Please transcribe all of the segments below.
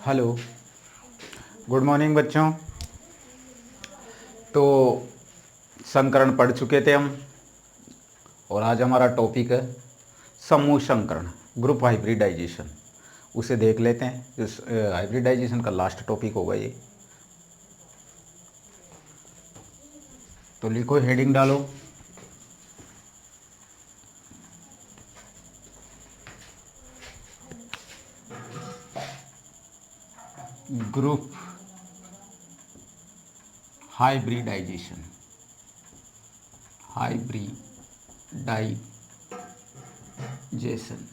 Hello, good morning बच्चों। तो संकरण पढ़ चुके थे हम और आज हमारा टॉपिक है समूह संकरण, ग्रुप हाइब्रिडाइजेशन। उसे देख लेते हैं। इस हाइब्रिडाइजेशन का लास्ट टॉपिक होगा ये। तो लिखो, हेडिंग डालो, ग्रुप हाइब्रिडाइजेशन। हाइब्रिडाइजेशन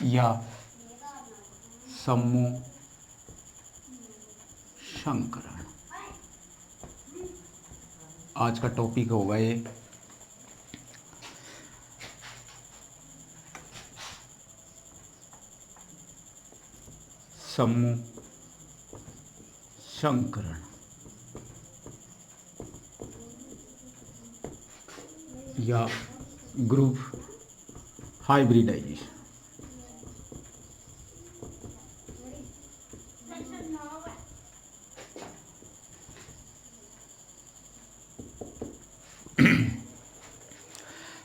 या समूह संकरण आज का टॉपिक होगा ये। समूह संकरण या ग्रुप हाइब्रिडाइजेशन।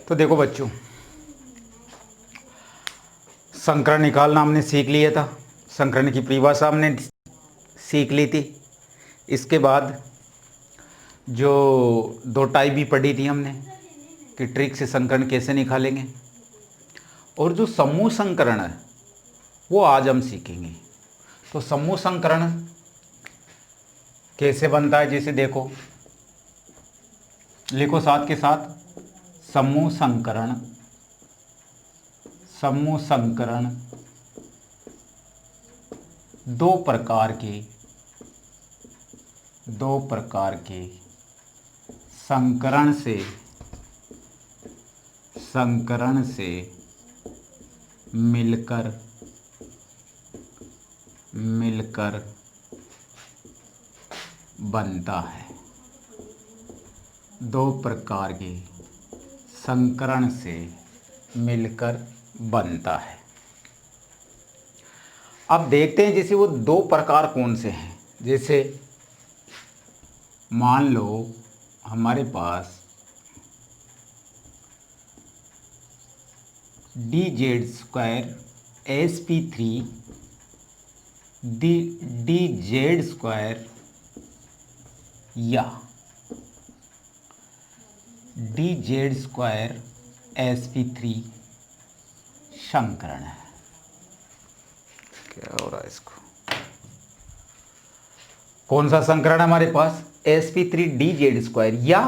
तो देखो बच्चों, संकरण निकालना हमने सीख लिया था, संकरण की परिभाषा हमने सीख ली थी। इसके बाद जो दो टाइप भी पढ़ी थी हमने कि ट्रिक से संकरण कैसे निकालेंगे, और जो समूह संकरण है वो आज हम सीखेंगे। तो समूह संकरण कैसे बनता है, जैसे देखो, लिखो साथ के साथ, समूह संकरण। समूह संकरण दो प्रकार के संकरण से मिलकर बनता है। दो प्रकार के संकरण से मिलकर बनता है। अब देखते हैं जैसे वो दो प्रकार कौन से हैं। जैसे मान लो हमारे पास DZ2 sp3 DZ2 या DZ2 sp3 संकरण है। क्या हो रहा है इसको? कौन सा संकरण है हमारे पास? sp3 DZ2 या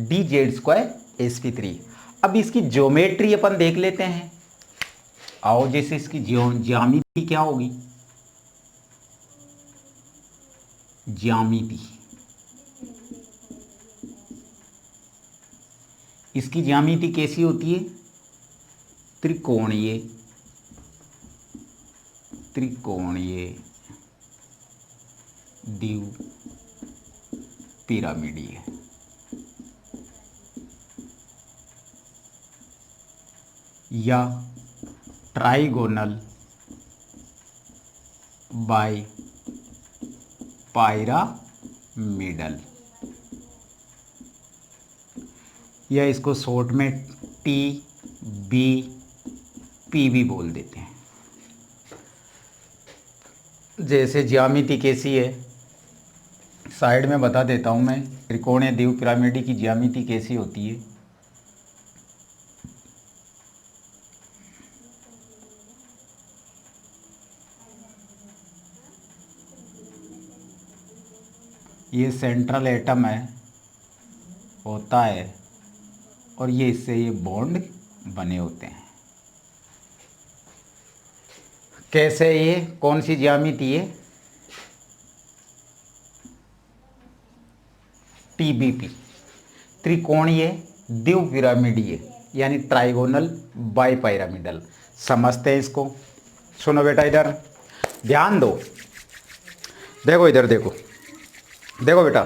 DZ2 sp3। अब इसकी ज्योमेट्री अपन देख लेते हैं। आओ, जैसे इसकी ज्यामिति क्या होगी? ज्यामिति, इसकी ज्यामिति कैसी होती है? त्रिकोणीय द्विपिरामिडीय। या ट्राइगोनल बाय पायरामिडल, या इसको शॉर्ट में TBP भी बोल देते हैं। जैसे ज्यामिति कैसी है, साइड में बता देता हूं मैं। त्रिकोणीय द्विपिरामिडी की ज्यामिति कैसी होती है? ये सेंट्रल एटम होता है और ये इससे ये बॉन्ड बने होते हैं। कैसे? ये कौन सी ज्यामिति है? TBP, त्रिकोणीय द्विपिरामिडीय, यानी ट्राइगोनल बाइपिरामिडल। समझते हैं इसको। सुनो बेटा, इधर ध्यान दो। देखो इधर, देखो बेटा,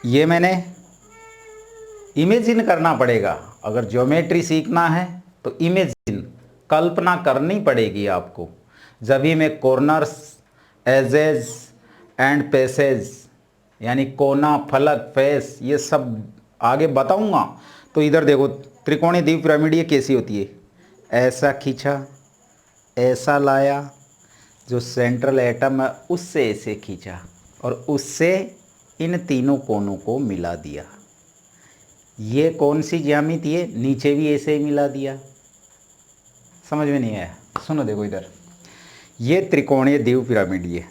ये मैंने इमेजिन करना पड़ेगा। अगर ज्योमेट्री सीखना है तो इमेजिन, कल्पना करनी पड़ेगी आपको। जब भी मैं कॉर्नर्स, एजेस एंड पैसेज यानी कोना, फलक, फेस ये सब आगे बताऊंगा। तो इधर देखो त्रिकोणीय द्विपिरामिड ये कैसी होती है, ऐसा खींचा, ऐसा लाया, जो सेंट्रल एटम है उससे ऐसे खींचा और उससे इन तीनों कोनों को मिला दिया। ये कौन सी ज्यामिति है, नीचे भी ऐसे ही मिला दिया। समझ में नहीं आया? सुनो देखो इधर, ये त्रिकोणीय द्विपिरामिड ये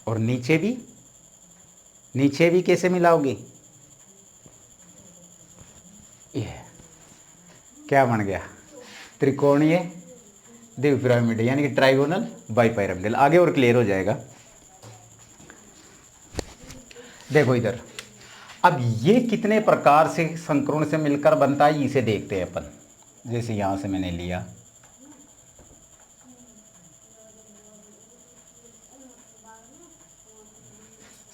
और नीचे भी कैसे मिलाओगे, ये क्या बन गया, त्रिकोणीय द्विपिरामिड यानी कि ट्राइगोनल बाइपिरामिडल। आगे और क्लियर हो जाएगा। देखो इधर, अब ये कितने प्रकार से संकर्ण से मिलकर बनता है इसे देखते हैं अपन। जैसे यहां से मैंने लिया,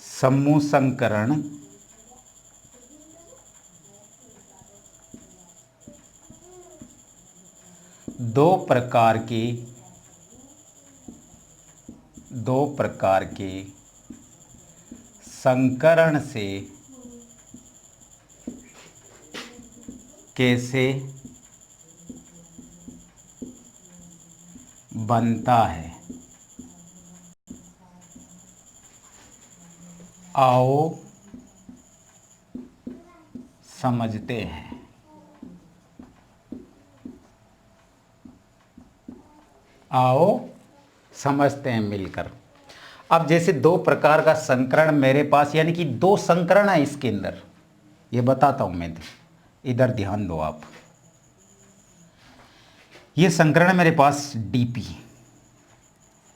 समूह संकरण दो प्रकार के संकरण से कैसे बनता है, आओ समझते हैं। आओ समझते हैं मिलकर। अब जैसे दो प्रकार का संकरण मेरे पास, यानी कि दो संकरण है इसके अंदर, ये बताता हूं मैं, इधर ध्यान दो आप। ये संकरण है मेरे पास डीपी,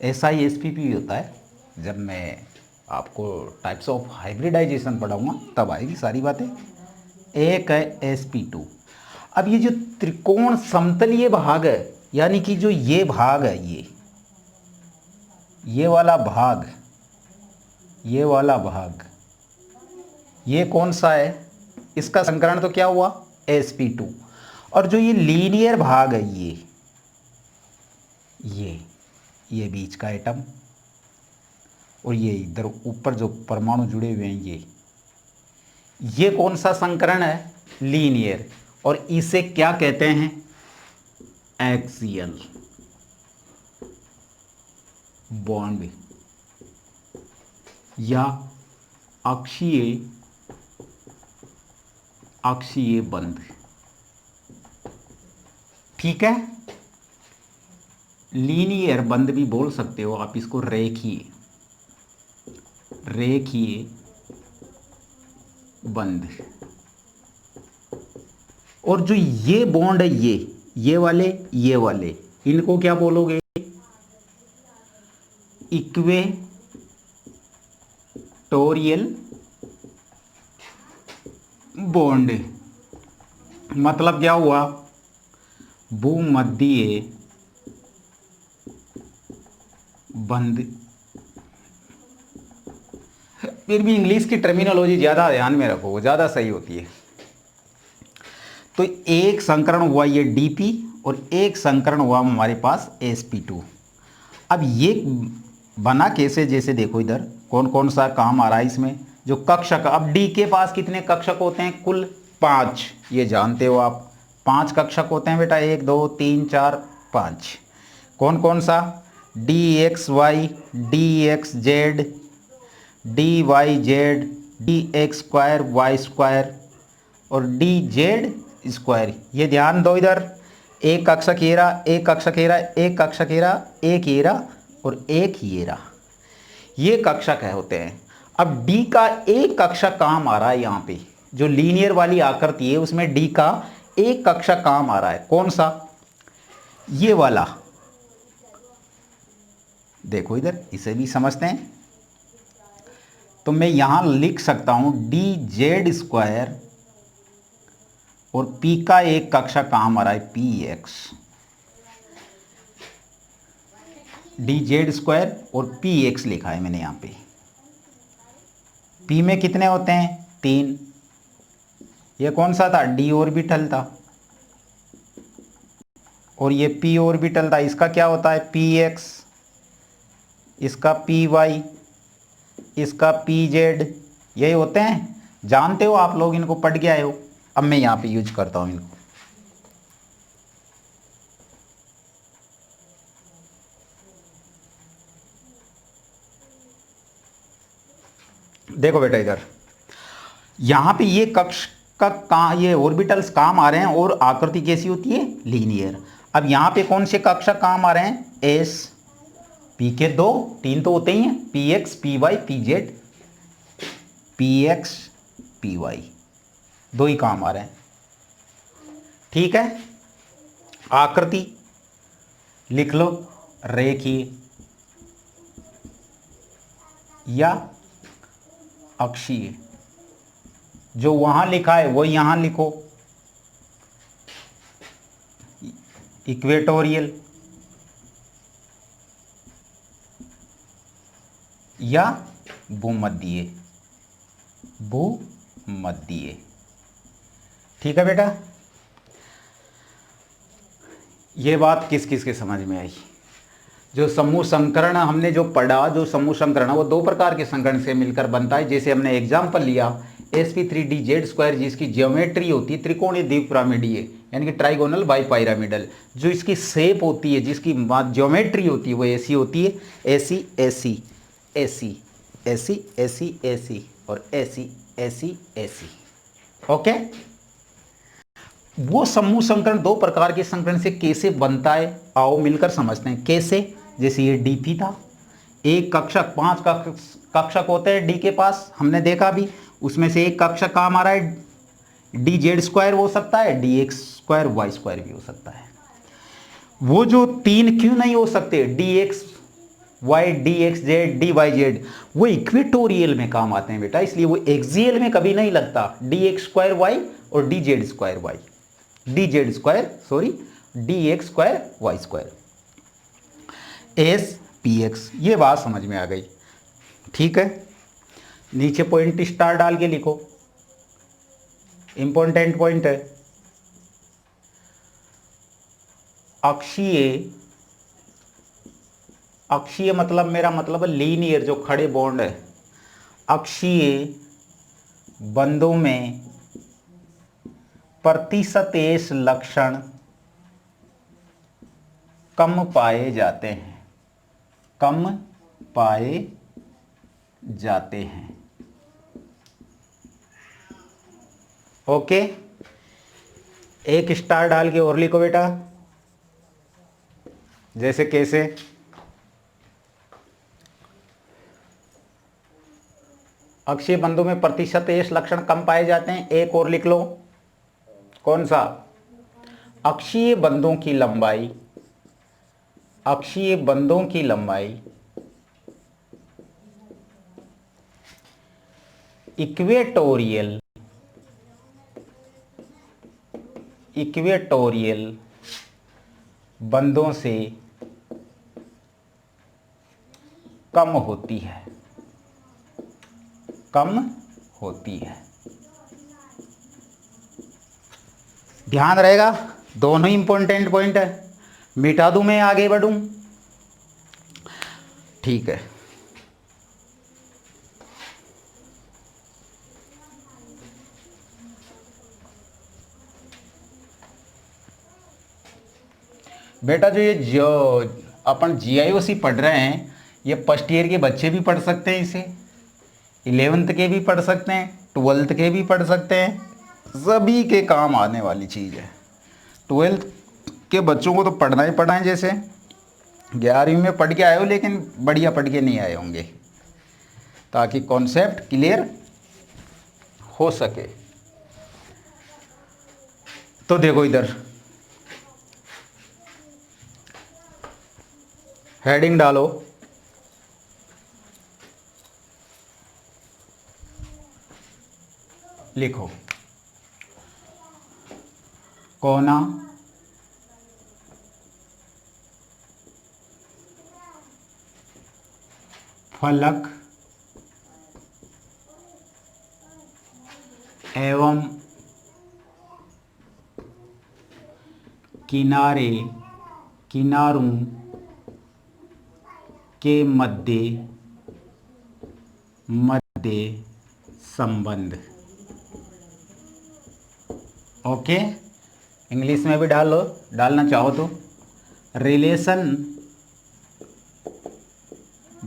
SI/SPP होता है। जब मैं आपको टाइप्स ऑफ हाइब्रिडाइजेशन पढ़ाऊंगा तब आएगी सारी बातें। एक है sp2। अब ये जो त्रिकोण समतलीय भाग है, यानी कि जो ये भाग है, ये वाला भाग, ये कौन सा है, इसका संकरण तो क्या हुआ, sp2। और जो ये लीनियर भाग है, ये बीच का एटम, और ये इधर ऊपर जो परमाणु जुड़े हुए हैं, ये कौन सा संकरण है, लीनियर। और इसे क्या कहते हैं, एक्सियल बॉन्ड या अक्षीय बंध। ठीक है, लीनियर बंध भी बोल सकते हो आप इसको, रेखीय बंध। और जो ये बॉन्ड है, ये वाले इनको क्या बोलोगे, इक्वेटोरियल बॉन्ड। मतलब क्या हुआ, भूमध्यीय बंध। फिर भी इंग्लिश की टर्मिनोलॉजी ज़्यादा ध्यान में रखो, वो ज़्यादा सही होती है। तो एक संकरण हुआ ये डीपी और एक संकरण हुआ हमारे पास sp2। अब ये बना कैसे, जैसे देखो इधर कौन कौन सा काम आ रहा है इसमें, जो कक्षक। अब डी के पास कितने कक्षक होते हैं, कुल 5, ये जानते हो आप। 5 कक्षक होते हैं बेटा, 1 2 3 4 5। कौन कौन सा, dxy, dxz, dyz, dx² y² और dz²। ये ध्यान दो इधर, एक कक्षक ये रहा, एक कक्षक ये रहा, एक कक्षक ये रहा, एक ये रहा और एक ये रहा, ये कक्षक है होते हैं। अब डी का एक कक्षक काम आ रहा है यहाँ पे, जो लीनियर वाली आकृति है उसमें डी का एक कक्षक काम आ रहा है। कौन सा, ये वाला। देखो इधर, इसे भी समझते हैं। तो मैं यहां लिख सकता हूं dz² और p का एक कक्षक काम आ रहा है px, dz² और px लिखा है मैंने यहां पे। पी में कितने होते हैं? 3। ये कौन सा था? डी ऑर्बिटल था। और ये पी ऑर्बिटल था, इसका क्या होता है? पी एक्स, इसका पी वाई, इसका पी जेड, यही होते हैं। जानते हो आप लोग, इनको पढ़ के आए हो। अब मैं यहाँ पे यूज करता हूँ इनको। देखो बेटा इधर, यहाँ पे ये कक्ष का ये ऑर्बिटल्स काम आ रहे हैं और आकृति कैसी होती है? लीनियर। अब यहाँ पे कौन से कक्षक काम आ रहे हैं? एस। पी के 2, 3 तो होते ही हैं, P x, p y, p z, p x, p y, 2 ही काम आ रहे हैं। ठीक है, आकृति लिख लो, रेखीय या अक्षीय। जो वहां लिखा है वो यहां लिखो, इक्वेटोरियल या भूमध्यीय। भूमध्यीय। ठीक है बेटा, ये बात किस किस के समझ में आई? जो समूह संकरण हमने जो पढ़ा, जो समूह संकरण वो 2 प्रकार के संकरण से मिलकर बनता है। जैसे हमने एग्जाम्पल लिया sp3dz², जिसकी ज्योमेट्री होती है त्रिकोणीय द्विपिरामिडीय, यानी कि ट्राइगोनल बाइपिरामिडल। जो इसकी शेप होती है, जिसकी ज्योमेट्री होती है, वो ऐसी होती है, ऐसी ऐसी ऐसी ऐसी ऐसी ऐसी और ऐसी ऐसी ऐसी। ओके, वो समूह संकरण 2 प्रकार के संकरण से कैसे बनता है, आओ मिलकर समझते हैं। कैसे? जैसे ये डीपी था, एक कक्षक, 5 कक्षक होते हैं डी के पास, हमने देखा भी। उसमें से एक कक्षक काम आ रहा है डी जेड स्क्वायर हो सकता है, d x square Y square भी हो सकता है। वो जो 3 क्यों नहीं हो सकते, d x y, d x z, d y z, वो इक्वेटोरियल में काम आते हैं बेटा, इसलिए वो एक्सियल में कभी नहीं लगता। डी एक्स स्क्वायर वाई और d z square y, d z square sorry d x square Y square, s p x. ये बात समझ में आ गई। ठीक है, नीचे पॉइंट स्टार डाल के लिखो, इंपॉर्टेंट पॉइंट है। अक्षीय, अक्षीय मतलब मेरा मतलब है लीनियर, जो खड़े बॉन्ड है। अक्षीय बंधों में प्रतिशतेश लक्षण कम पाए जाते हैं, कम पाए जाते हैं। ओके, एक स्टार डाल के और लिखो बेटा। जैसे कैसे? अक्षीय बंधों में प्रतिशतेश लक्षण कम पाए जाते हैं। एक और लिख लो, कौन सा? अक्षीय बंधों की लंबाई, अक्षीय बंधों की लंबाई इक्वेटोरियल, इक्वेटोरियल बंधों से कम होती है, कम होती है। ध्यान रहेगा, दोनों इंपॉर्टेंट पॉइंट है। मिटा दूं मैं, आगे बढ़ूं? ठीक है, बेटा जो अपन जीआईओसी पढ़ रहे हैं, ये फर्स्ट ईयर के बच्चे भी पढ़ सकते हैं इसे, 11th के भी पढ़ सकते हैं, 12th के भी पढ़ सकते हैं, सभी के काम आने वाली चीज़ है। 12th के बच्चों को तो पढ़ना ही पढ़ना है, जैसे 11वीं में पढ़ के आए हो लेकिन बढ़िया पढ़ के नहीं आए होंगे, ताकि कॉन्सेप्ट क्लियर हो सके। तो देखो इधर हेडिंग डालो, लिखो कोना फलक किनारे किनारों के मध्य मध्य संबंध। ओके, इंग्लिश में भी डालो, डालना चाहो तो। Relation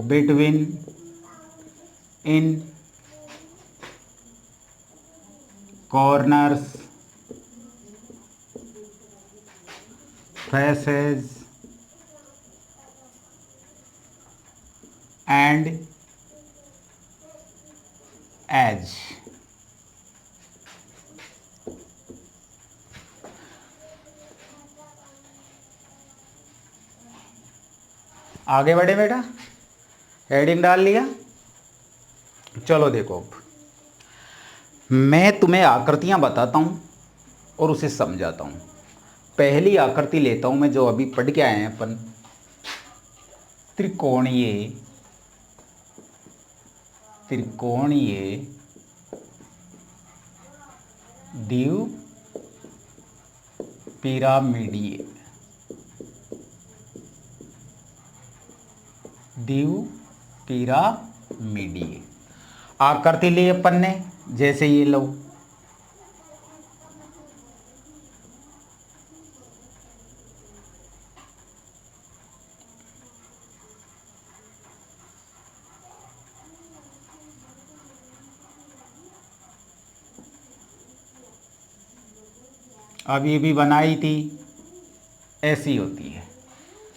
between in corners faces and edge. आगे बढ़े बेटा, हेडिंग डाल लिया। चलो देखो, अब मैं तुम्हें आकृतियां बताता हूं और उसे समझाता हूं। पहली आकृति लेता हूं मैं, जो अभी पढ़ के आए हैं अपन। त्रिकोणीय त्रिकोणीय द्विपिरामिडीय द्विपिरामिडीय आकृति ली अपन ने, जैसे ये लो। अब ये भी बनाई थी, ऐसी होती है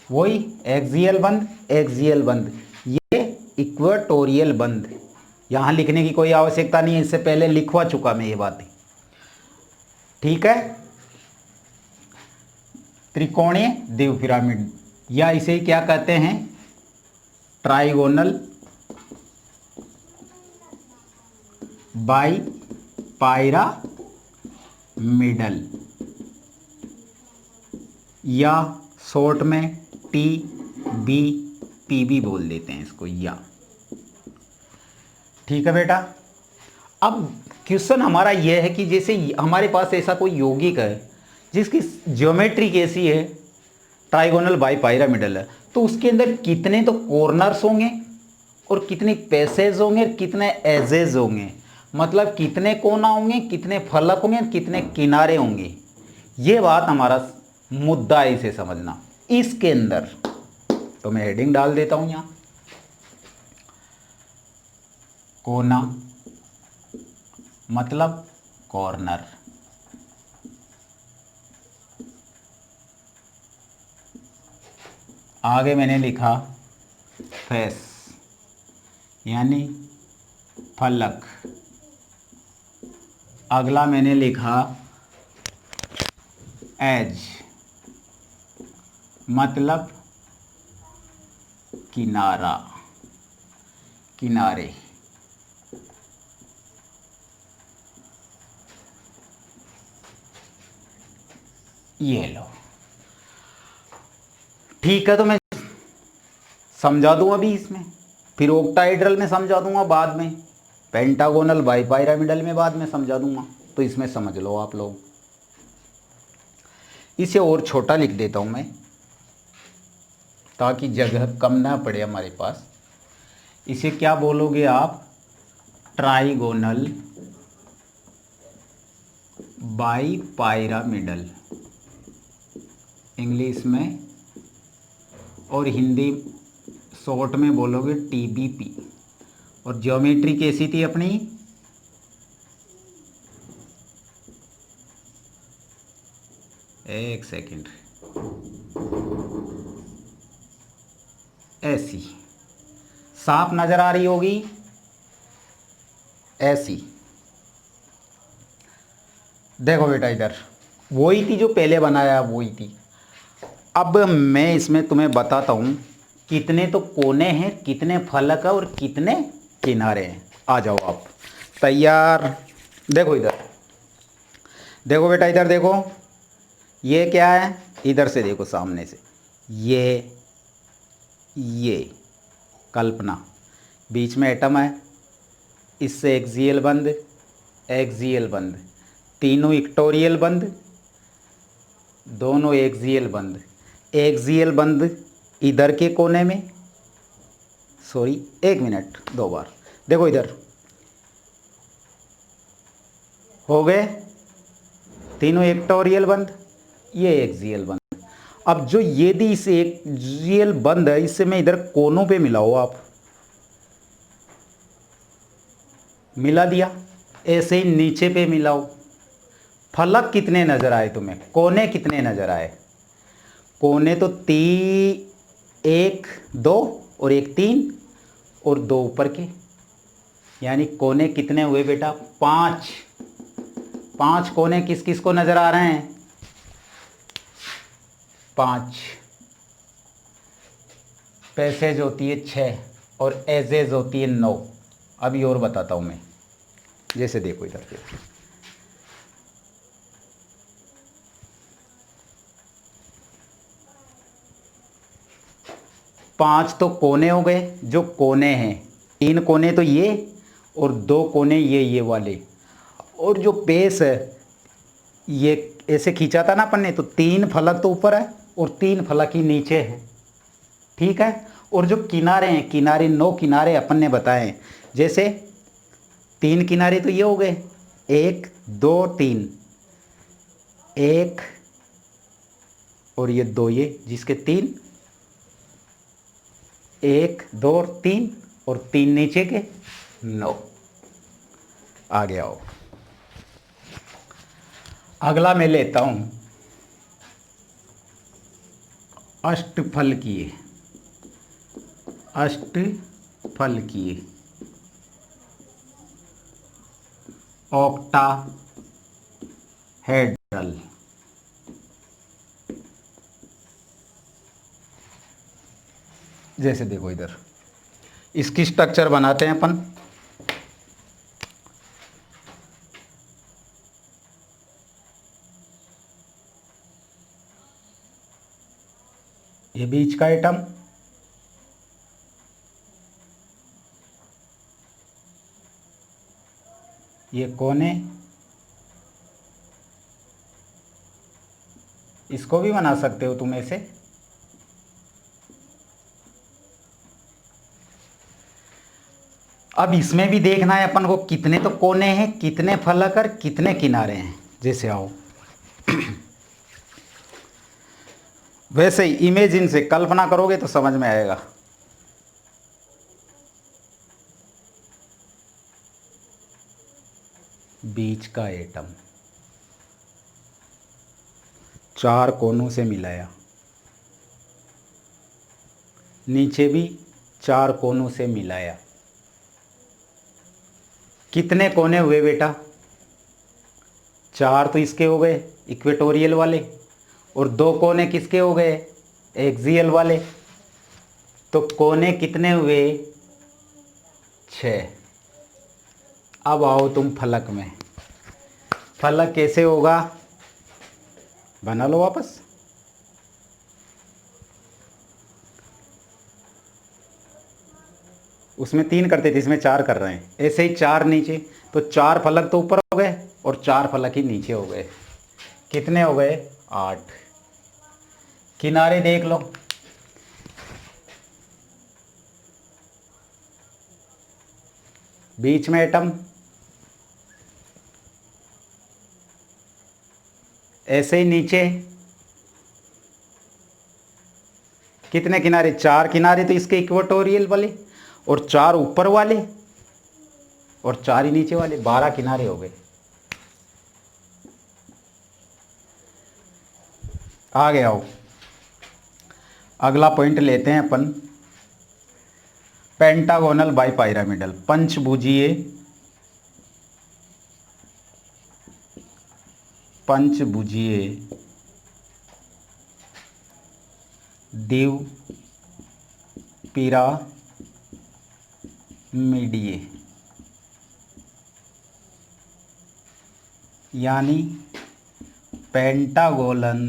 वही एक्सियल बंद, एक्सियल बंद, ये इक्वेटोरियल बंद। यहाँ लिखने की कोई आवश्यकता नहीं है, इससे पहले लिखवा चुका मैं ये बातें, ठीक है। त्रिकोणीय द्विपिरामिड, या इसे क्या कहते हैं, ट्राइगोनल बाई पायरामिडल, या शॉर्ट में TBP बोल देते हैं इसको, या। ठीक है बेटा। अब क्वेश्चन हमारा यह है कि जैसे हमारे पास ऐसा कोई यौगिक है जिसकी ज्योमेट्री कैसी है, ट्राइगोनल बाई पायरामिडल है, तो उसके अंदर कितने तो कॉर्नर्स होंगे और कितने पैसेज होंगे, कितने एजेज होंगे, मतलब कितने कोना होंगे, कितने फलक होंगे, कितने किनारे होंगे। ये बात हमारा मुद्दा है, इसे समझना। इसके अंदर तो मैं हेडिंग डाल देता हूं यहां, कोना मतलब कॉर्नर, आगे मैंने लिखा फेस यानी फलक, अगला मैंने लिखा एज मतलब किनारा, किनारे। ये लो, ठीक है। तो मैं समझा दूं अभी इसमें, फिर ऑक्टाहेड्रल में समझा दूंगा बाद में, पेंटागोनल बाई पायरामिडल में बाद में समझा दूंगा। तो इसमें समझ लो आप लोग। इसे और छोटा लिख देता हूं मैं, ताकि जगह कम ना पड़े हमारे पास। इसे क्या बोलोगे आप, ट्राइगोनल बाई पायरामिडल इंग्लिश में, और हिंदी शॉर्ट में बोलोगे TBP। और ज्योमेट्री कैसी थी अपनी, एक सेकंड, ऐसी साफ नजर आ रही होगी, ऐसी। देखो बेटा, इधर वही थी जो पहले बनाया, वही थी। अब मैं इसमें तुम्हें बताता हूं कितने तो कोने हैं, कितने फलक है और कितने किनारे हैं। आ जाओ आप, तैयार। देखो इधर, देखो बेटा इधर देखो, ये क्या है, इधर से देखो सामने से, ये कल्पना, बीच में एटम है, इससे एक्सियल बंद, एक्सियल बंद, तीनों इक्वेटोरियल बंद, दोनों एक्सियल बंद, एक्सियल बंद इधर के कोने में, सॉरी एक मिनट, दो बार देखो, इधर हो गए तीनों इक्वेटोरियल बंद, ये एक्सियल बंद। अब जो यदि इस एक्सियल बंद है, इससे मैं इधर कोनों पे मिलाओ, आप मिला दिया, ऐसे ही नीचे पे मिलाओ। फलक कितने नज़र आए तुम्हें, कोने कितने नज़र आए? कोने तो एक दो और एक तीन और दो ऊपर के, यानी कोने कितने हुए बेटा? 5। 5 कोने किस किस को नज़र आ रहे हैं? 5। पैसेज होती है 6 और एजेज होती है 9। अभी और बताता हूँ मैं, जैसे देखो इधर के 5 तो कोने हो गए, जो कोने हैं 3 कोने तो ये और 2 कोने ये वाले, और जो बेस है ये ऐसे खींचा था ना अपन ने, तो 3 फलक तो ऊपर है और 3 फलक ही नीचे है, ठीक है। और जो किनारे हैं, किनारे 9 किनारे अपन ने बताए हैं, जैसे 3 किनारे तो ये हो गए, 1 2 3, 1 और ये 2, ये जिसके 3, 1 2 और 3 और 3 नीचे के 9। आगे आओ, अगला मैं लेता हूं अष्टफलकीय। अष्टफलकीय ऑक्टाहेड्रल, जैसे देखो इधर इसकी स्ट्रक्चर बनाते हैं अपन। ये बीच का एटम, ये कोने, इसको भी बना सकते हो तुम ऐसे। अब इसमें भी देखना है अपन को कितने तो कोने हैं, कितने फलक और कितने किनारे हैं। जैसे आओ वैसे ही इमेजिन से कल्पना करोगे तो समझ में आएगा। बीच का एटम 4 कोनों से मिलाया, नीचे भी 4 कोनों से मिलाया। कितने कोने हुए बेटा? 4 तो इसके हो गए इक्वेटोरियल वाले, और 2 कोने किसके हो गए? एक्सियल वाले। तो कोने कितने हुए? 6। अब आओ तुम फलक में। फलक कैसे होगा, बना लो वापस। उसमें 3 करते थे, इसमें 4 कर रहे हैं। ऐसे ही 4 नीचे, तो 4 फलक तो ऊपर हो गए और 4 फलक ही नीचे हो गए। कितने हो गए? 8। किनारे देख लो, बीच में एटम, ऐसे ही नीचे कितने किनारे? 4 किनारे तो इसके इक्वेटोरियल वाले, और 4 ऊपर वाले और 4 ही नीचे वाले, 12 किनारे हो गए। आगे आओ, अगला पॉइंट लेते हैं अपन, पेंटागोनल बाइपाइरामिडल, पंचभुजीय द्विपिरामिडीय, यानी पेंटागोनल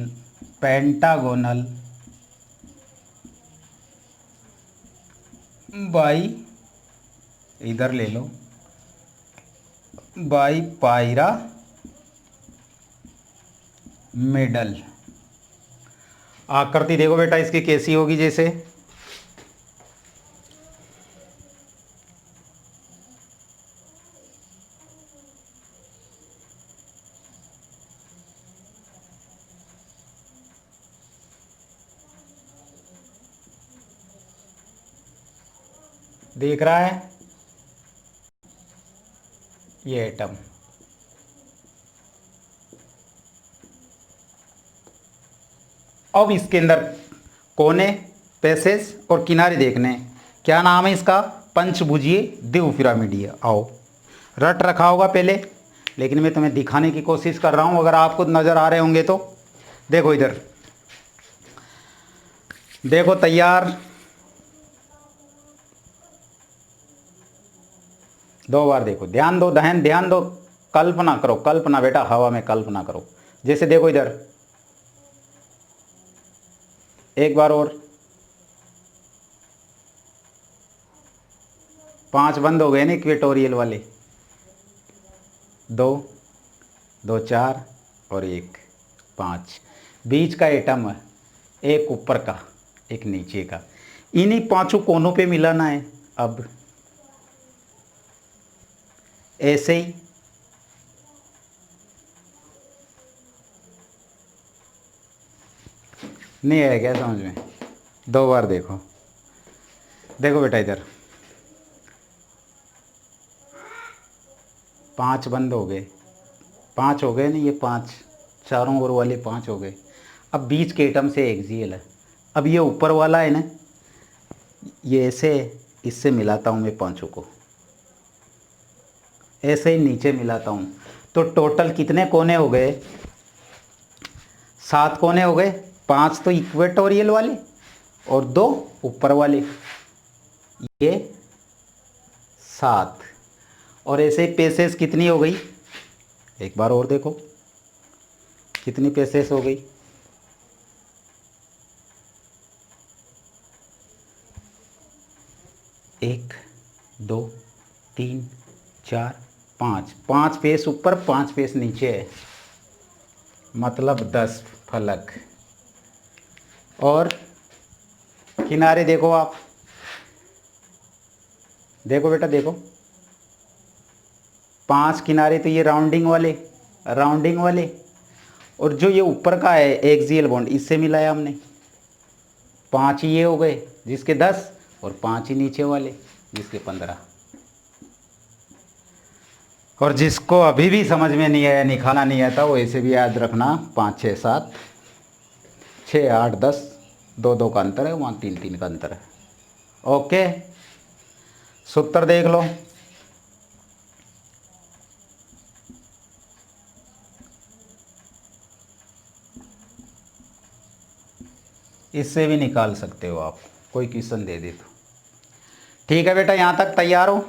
बाई, इधर ले लो, बाइपाइरामिडल आकृति देखो बेटा इसकी कैसी होगी, जैसे देख रहा है ये एटम। अब इसके अंदर कोने, पैसेज और किनारे देखने हैं। क्या नाम है इसका? पंचभुजीय द्विपिरामिडीय। आओ, रट रखा होगा पहले, लेकिन मैं तुम्हें दिखाने की कोशिश कर रहा हूं, अगर आपको नज़र आ रहे होंगे तो। देखो इधर, देखो तैयार, दो बार देखो, ध्यान दो, दहन ध्यान दो, कल्पना करो, कल्पना बेटा, हवा में कल्पना करो। जैसे देखो इधर, एक बार और, 5 बंद हो गए ना इक्वेटोरियल वाले, 2 2 4 और 1 5। बीच का एटम है, एक ऊपर का एक नीचे का, इन्हीं 5 कोनों पे मिलाना है। अब ऐसे ही नहीं आया क्या समझ में? 2 बार देखो, देखो बेटा इधर, 5 बंद हो गए, 5 हो गए नहीं, ये 5, चारों ओर वाले 5 हो गए। अब बीच के एटम से एक्सियल है। अब ये ऊपर वाला है ना, ये ऐसे, इससे मिलाता हूँ मैं 5 को, ऐसे ही नीचे मिलाता हूँ, तो टोटल कितने कोने हो गए? 7 कोने हो गए। 5 तो इक्वेटोरियल वाले और 2 ऊपर वाले, ये 7। और ऐसे ही पेसेस कितनी हो गई? एक बार और देखो कितनी पेसेस हो गई। एक, 2, 3, 4, 5, 5 पेस ऊपर, 5 पेस नीचे है, मतलब 10 फलक। और किनारे देखो आप, देखो बेटा देखो, 5 किनारे तो ये राउंडिंग वाले, राउंडिंग वाले, और जो ये ऊपर का है एक्सियल बॉन्ड, इससे मिलाया हमने, 5 ये हो गए जिसके 10, और 5 ही नीचे वाले जिसके 15। और जिसको अभी भी समझ में नहीं आया, निकालना नहीं आता, वो ऐसे भी याद रखना, 5 6 7 6 8 10, 2 2 का अंतर है, वहाँ 3 3 का अंतर है। ओके, सूत्र देख लो। इससे भी निकाल सकते हो आप, कोई क्वेश्चन दे दे तो। ठीक है बेटा, यहाँ तक तैयार हो?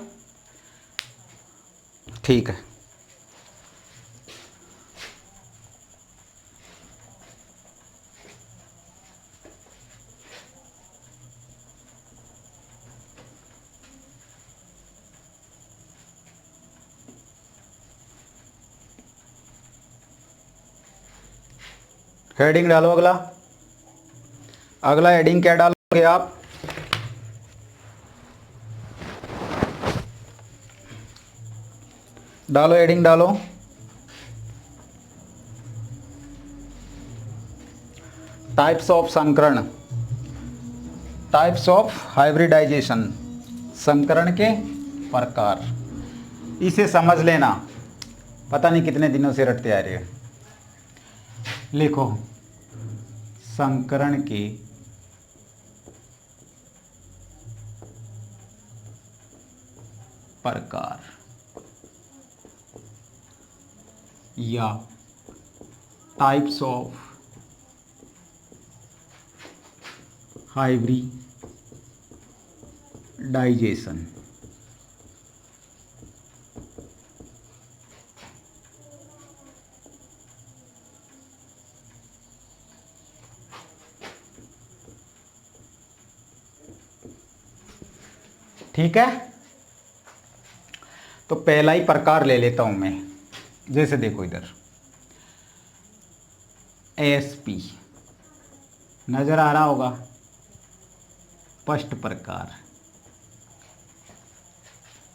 ठीक है। हेडिंग डालो अगला। अगला हेडिंग क्या डालोगे आप? डालो, हेडिंग डालो, टाइप्स ऑफ संकरण, टाइप्स ऑफ हाइब्रिडाइजेशन, संकरण के प्रकार। इसे समझ लेना, पता नहीं कितने दिनों से रटते आ रहे हैं। लिखो, संकरण के प्रकार या टाइप्स ऑफ हाइब्रिडाइजेशन। ठीक है, तो पहला ही प्रकार ले लेता हूं मैं। जैसे देखो इधर, ASP नजर आ रहा होगा। स्पष्ट प्रकार।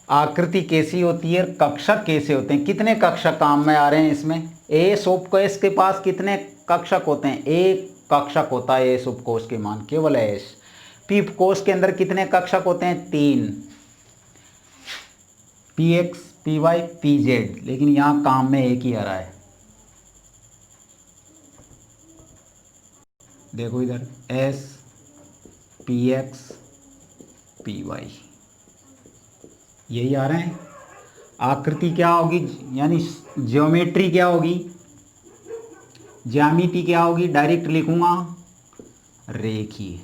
आकृति कैसी होती है, कक्षक कैसे होते हैं, कितने कक्षक काम में आ रहे हैं इसमें। एस उपकोष के पास कितने कक्षक होते हैं, एक कक्षक होता है एस उपकोष के मान, केवल एस। पी उपकोष के अंदर कितने कक्षक होते हैं, तीन, p x, p y, p z. लेकिन यहां काम में एक ही आ रहा है। देखो इधर s, p x, p y, यही आ रहे हैं। आकृति क्या होगी, यानी ज्योमेट्री क्या होगी, ज्यामिति क्या होगी, डायरेक्ट लिखूंगा रेखीय।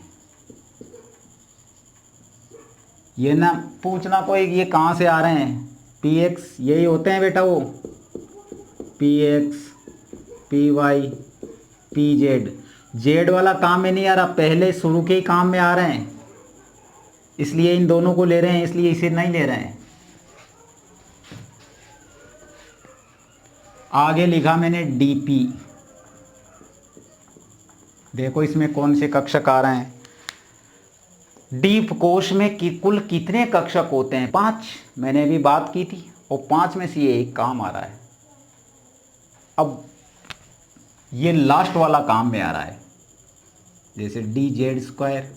ये ना पूछना कोई ये कहाँ से आ रहे हैं, पी एक्स यही होते हैं बेटा, वो p x, p y, p z. Z वाला काम में नहीं आ रहा, पहले शुरू के ही काम में आ रहे हैं, इसलिए इन दोनों को ले रहे हैं, इसलिए इसे नहीं ले रहे हैं। आगे लिखा मैंने डीपी। देखो इसमें कौन से कक्षक आ रहे हैं। डीप कोश में कुल कितने कक्षक होते हैं, 5, मैंने अभी बात की थी, और 5 में से ये एक काम आ रहा है। अब ये लास्ट वाला काम में आ रहा है, जैसे डी जेड स्क्वायर।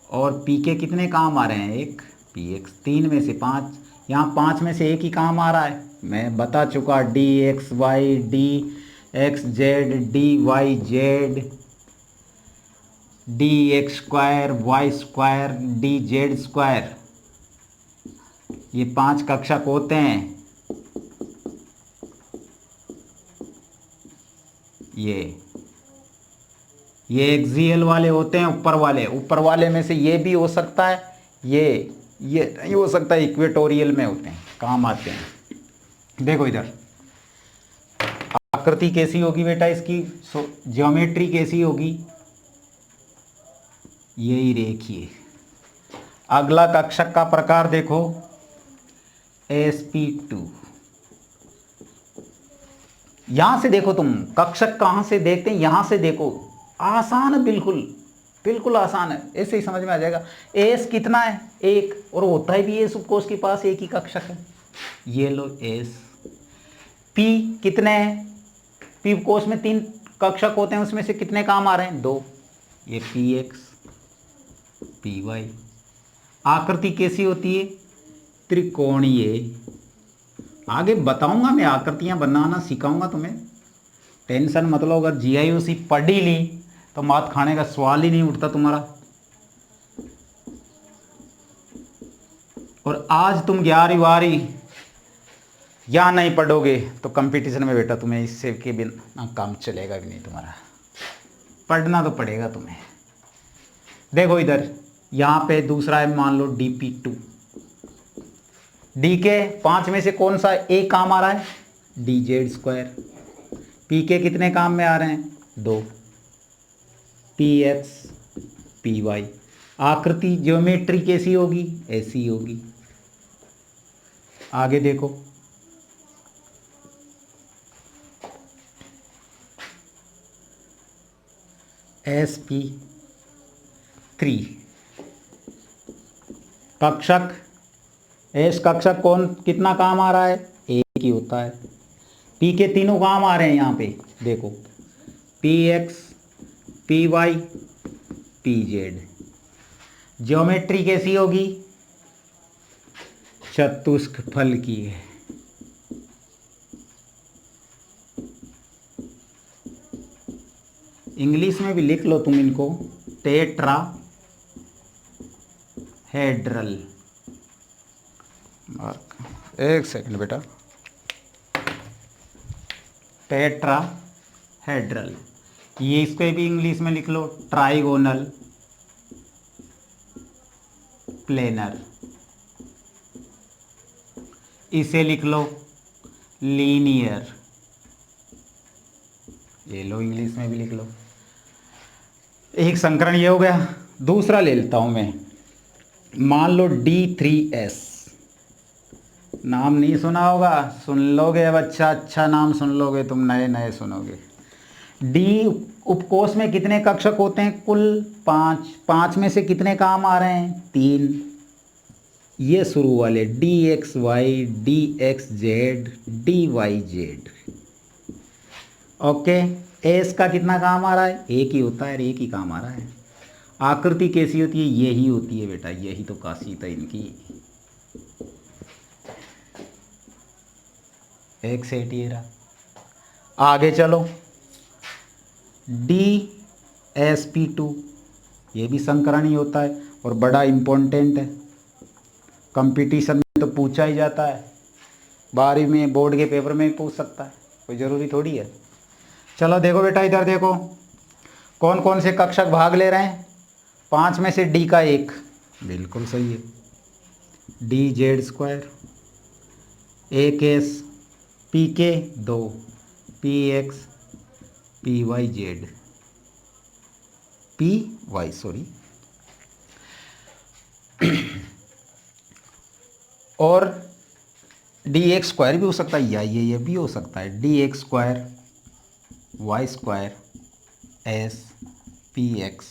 और पी के कितने काम आ रहे हैं, एक, पी एक्स, 3 में से 5, यहाँ 5 में से एक ही काम आ रहा है। मैं बता चुका, d x y, d x z, d y z, d x square, Y square, d z square, ये 5 कक्षक होते हैं। ये एक्सियल वाले होते हैं, ऊपर वाले में से ये भी हो सकता है, ये नहीं हो सकता, इक्वेटोरियल में होते हैं, काम आते हैं। देखो इधर आकृति कैसी होगी बेटा इसकी, ज्योमेट्री कैसी होगी, यही रेखीय। अगला कक्षक का प्रकार देखो, sp2। यहां से देखो, तुम कक्षक कहां से देखते हैं, यहां से देखो, आसान है, बिल्कुल आसान है, ऐसे ही समझ में आ जाएगा। एस कितना है, एक, और होता है भी एस उपकोष के पास एक ही कक्षक है, ये लो एस। पी कितने हैं, पी उपकोष में 3 कक्षक होते हैं, उसमें से कितने काम आ रहे हैं, 2, ये पी एक्स, पी वाई। आकृति कैसी होती है, त्रिकोणीय। आगे बताऊंगा मैं, आकृतियां बनाना सिखाऊंगा तुम्हें, टेंशन मत लो। अगर जीआईओसी पढ़ ही ली तो मात खाने का सवाल ही नहीं उठता तुम्हारा। और आज तुम 11वीं 12वीं या नहीं पढ़ोगे तो कंपटीशन में बेटा तुम्हें इससे के बिना काम चलेगा भी नहीं तुम्हारा, पढ़ना तो पड़ेगा तुम्हें। देखो इधर यहाँ पे दूसरा है, मान लो dp2। डी के 5 में से कौन सा एक काम आ रहा है, डी जेड स्क्वायर। पी के कितने काम में आ रहे हैं, 2, पी एक्स, पी वाई। आकृति ज्योमेट्री कैसी होगी, ऐसी होगी। आगे देखो, sp3 कक्षक। एस कक्षक कौन कितना काम आ रहा है, एक ही होता है। पी के तीनों काम आ रहे हैं यहाँ पे, देखो p x, p y, p z. Geometry कैसी होगी, चतुष्फल की है। इंग्लिश में भी लिख लो तुम इनको, टेट्राहेड्रल। एक सेकंड बेटा, टेट्राहेड्रल। ये इसको भी इंग्लिश में लिख लो, ट्राइगोनल, प्लेनर। इसे लिख लो लीनियर, ये लो इंग्लिश में भी लिख लो। एक संकरण ये हो गया। दूसरा ले लेता हूं मैं, मान लो D3S। नाम नहीं सुना होगा, सुन लोगे अब, अच्छा नाम सुन लोगे तुम, नए सुनोगे। डी उपकोष में कितने कक्षक होते हैं? कुल 5। 5 में से कितने काम आ रहे हैं? 3। ये शुरू वाले d x y, d x z, d y z. Okay, s का कितना काम आ रहा है? एक ही होता है, एक ही काम आ रहा है। आकृति कैसी होती है? यही होती है बेटा, यही तो खासियत है इनकी। एक सेट ये रहा। आगे चलो, DsP2, ये भी संकरण ही होता है और बड़ा इम्पोर्टेंट है। कंपटीशन में तो पूछा ही जाता है, 12वीं में बोर्ड के पेपर में भी पूछ सकता है, कोई ज़रूरी थोड़ी है। चलो देखो बेटा, इधर देखो कौन कौन से कक्षक भाग ले रहे हैं। 5 में से डी का 1, बिल्कुल सही है। डी जेड स्क्वायर, एक एस, पी के 2, p x, p y z, p y sorry. और डी एक्स स्क्वायर भी हो सकता है, या ये भी हो सकता है। D x square Y square s p x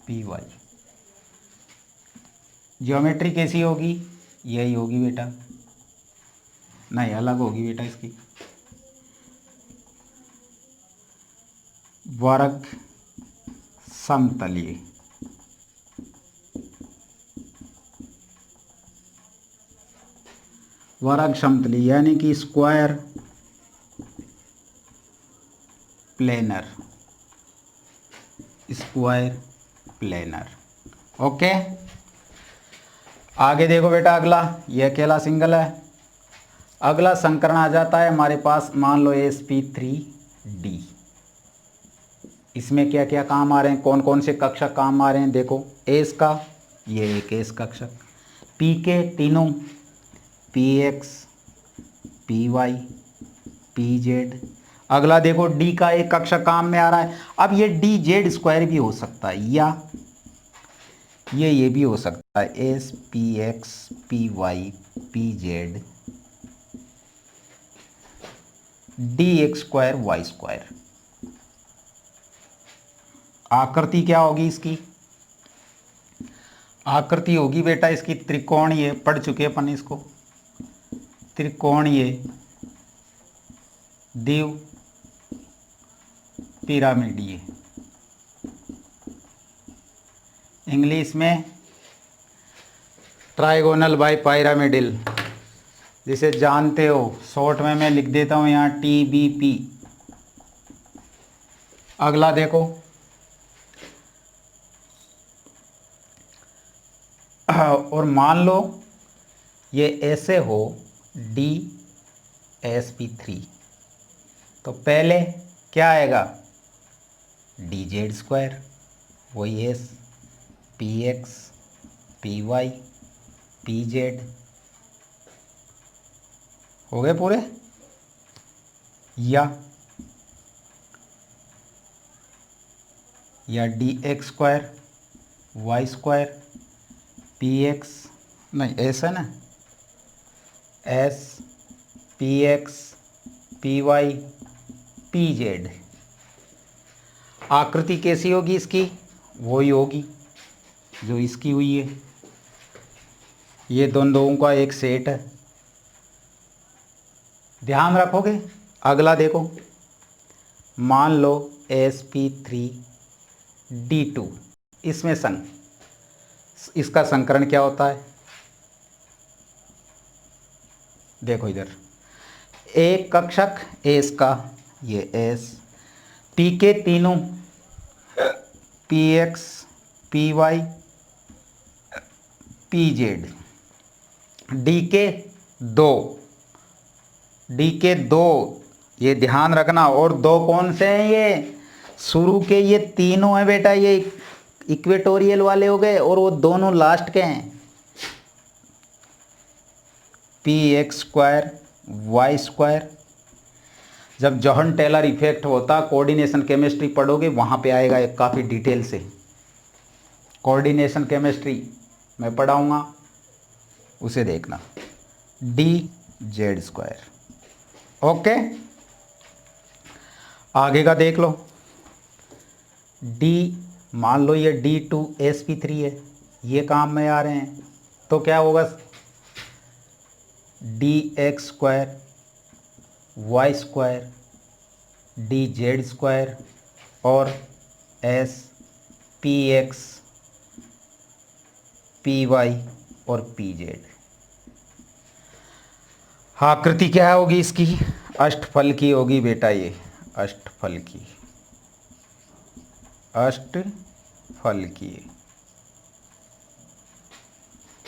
p y. Geometry कैसी होगी? यही होगी बेटा, नहीं अलग होगी बेटा इसकी। वर्ग समतलीय, वर्ग समतलीय यानी कि square planar, square planar. Okay, आगे देखो बेटा, अगला ये अकेला सिंगल है। अगला संकरण आ जाता है हमारे पास, मान लो sp3d। इसमें क्या क्या काम आ रहे हैं, कौन कौन से कक्षक काम आ रहे हैं? देखो, एस का ये एक एस कक्षक, पी के तीनों, p x, p y, p z. अगला देखो, डी का एक कक्षक काम में आ रहा है। अब ये डी जेड स्क्वायर भी हो सकता है, या ये भी हो सकता है, s p x p y p z d x square Y square. आकृति क्या होगी इसकी? आकृति होगी बेटा इसकी त्रिकोणीय, पढ़ चुके अपन इसको, त्रिकोणीय द्विव पिरामिडीय, इंग्लिश में ट्राइगोनल बाई पिरामिडल, जिसे जानते हो शॉर्ट में मैं लिख देता हूँ यहाँ TBP। अगला देखो, और मान लो ये ऐसे हो DsP3, तो पहले क्या आएगा? डी जेड स्क्वायर, वही s, p x p y p z. हो गए पूरे? या d x square Y square p x, नहीं ऐसा ना, s p x p y p z. आकृति कैसी होगी इसकी? वही होगी जो इसकी हुई है, ये दोनों का एक सेट है, ध्यान रखोगे। अगला देखो, मान लो sp3d2, इसमें इसका संकरण क्या होता है? देखो इधर, एक कक्षक एस का, ये एस, पी के तीनों, p x p y p z, d के दो, ये ध्यान रखना। और दो कौन से हैं? ये शुरू के ये तीनों हैं बेटा, ये इक्वेटोरियल वाले हो गए, और वो दोनों लास्ट के हैं, P X square Y square. जब जॉहन टेलर इफेक्ट होता, कोऑर्डिनेशन केमिस्ट्री पढ़ोगे, वहाँ पे आएगा एक काफ़ी डिटेल से, कोऑर्डिनेशन केमिस्ट्री मैं पढ़ाऊँगा, उसे देखना। D z square. ओके, आगे का देख लो, डी, मान लो ये D2sp3 है, ये काम में आ रहे हैं, तो क्या होगा, dx² y² dz² और px py और pz। आकृति क्या होगी इसकी, अष्टफल की होगी बेटा, ये अष्टफल की, अष्टफल की,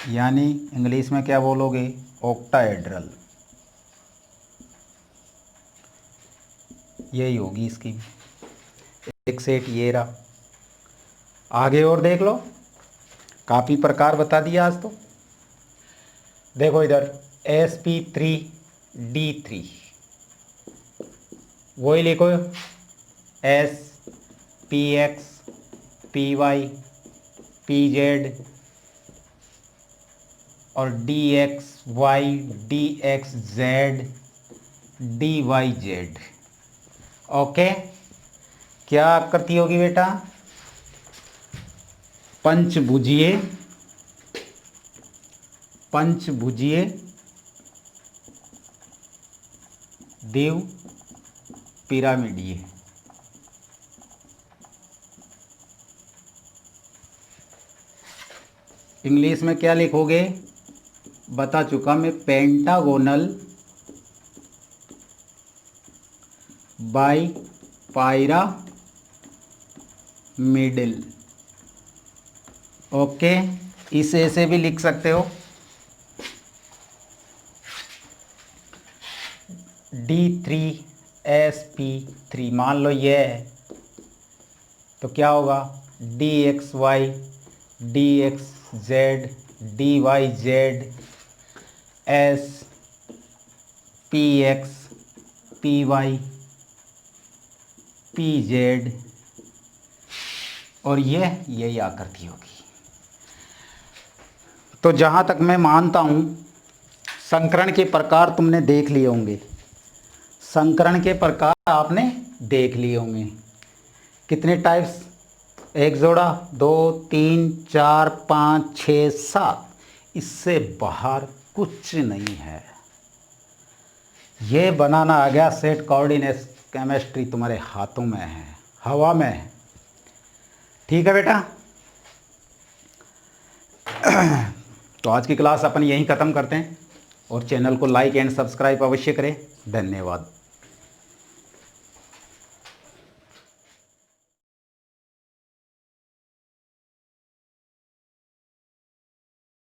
यानी इंग्लिश में क्या बोलोगे, ऑक्टाहेड्रल, यही होगी इसकी। एक सेट ये रहा। आगे और देख लो, काफ़ी प्रकार बता दिया आज तो। देखो इधर sp3d3, वही लिखो, spx py pz और dxy dxz dyz। ओके, क्या आकृति होगी बेटा, पंचभुजीय, पंचभुजीय द्विव पिरामिडीय। इंग्लिश में क्या लिखोगे, बता चुका मैं, पेंटागोनल बाई पायरा मिडिल। ओके, इसे ऐसे भी लिख सकते हो, D3sp3, मान लो ये है, तो क्या होगा, dxy dxz dyz spx py pz और ये यही आकृति होगी। तो जहाँ तक मैं मानता हूँ, संकरण के प्रकार तुमने देख लिए होंगे, संकरण के प्रकार आपने देख लिए होंगे। कितने टाइप्स, एक जोड़ा, 2 3 4 5 6 7, इससे बाहर कुछ नहीं है। ये बनाना आ गया सेट कोऑर्डिनेट केमिस्ट्री, तुम्हारे हाथों में है, हवा में है। ठीक है बेटा, तो आज की क्लास अपन यहीं ख़त्म करते हैं और चैनल को लाइक एंड सब्सक्राइब अवश्य करें। धन्यवाद।